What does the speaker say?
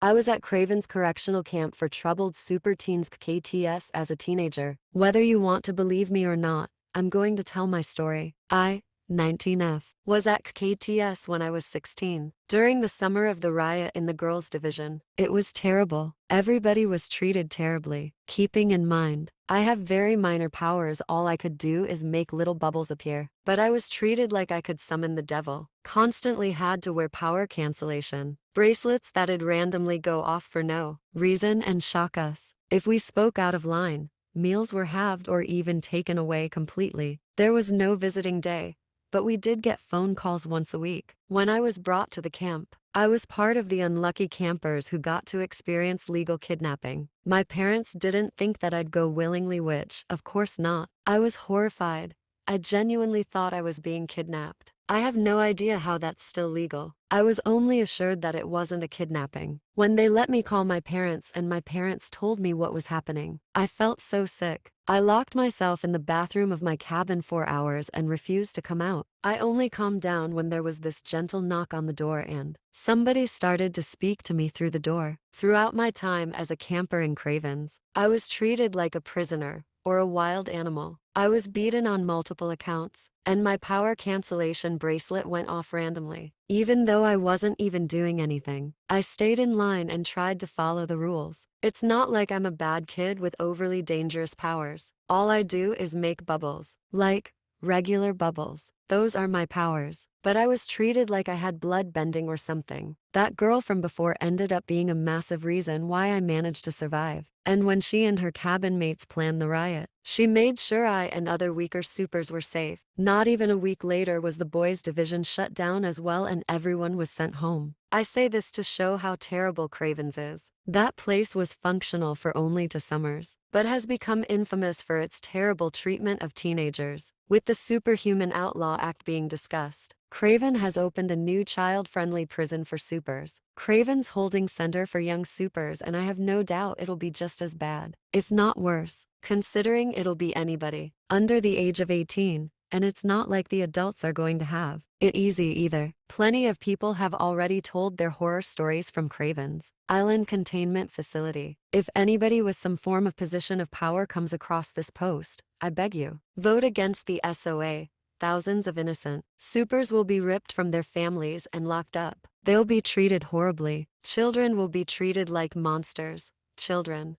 I was at Craven's Correctional Camp for Troubled Super Teens KTS as a teenager. Whether you want to believe me or not, I'm going to tell my story. 19F, was at KTS when I was 16. During the summer of the riot in the girls' division, it was terrible. Everybody was treated terribly. Keeping in mind, I have very minor powers, all I could do is make little bubbles appear. But I was treated like I could summon the devil. Constantly had to wear power cancellation bracelets that'd randomly go off for no reason and shock us. If we spoke out of line, meals were halved or even taken away completely. There was no visiting day, but we did get phone calls once a week. When I was brought to the camp, I was part of the unlucky campers who got to experience legal kidnapping. My parents didn't think that I'd go willingly, which, of course not. I was horrified. I genuinely thought I was being kidnapped. I have no idea how that's still legal. I was only assured that it wasn't a kidnapping when they let me call my parents and my parents told me what was happening. I felt so sick. I locked myself in the bathroom of my cabin for hours and refused to come out. I only calmed down when there was this gentle knock on the door and somebody started to speak to me through the door. Throughout my time as a camper in Cravens, I was treated like a prisoner or a wild animal. I was beaten on multiple accounts, and my power cancellation bracelet went off randomly. Even though I wasn't even doing anything, I stayed in line and tried to follow the rules. It's not like I'm a bad kid with overly dangerous powers. All I do is make bubbles. Like, regular bubbles. Those are my powers. But I was treated like I had blood bending or something. That girl from before ended up being a massive reason why I managed to survive. And when she and her cabin mates planned the riot, she made sure I and other weaker supers were safe. Not even a week later was the boys' division shut down as well and everyone was sent home. I say this to show how terrible Cravens is. That place was functional for only 2 summers, but has become infamous for its terrible treatment of teenagers. With the Superhuman Outlaw Act being discussed, Craven has opened a new child-friendly prison for supers, Craven's Holding Center for Young Supers, and I have no doubt it'll be just as bad, if not worse, considering it'll be anybody under the age of 18, and it's not like the adults are going to have it easy either. Plenty of people have already told their horror stories from Craven's Island Containment Facility. If anybody with some form of position of power comes across this post, I beg you, vote against the SOA. Thousands of innocent supers will be ripped from their families and locked up. They'll be treated horribly. Children will be treated like monsters. Children.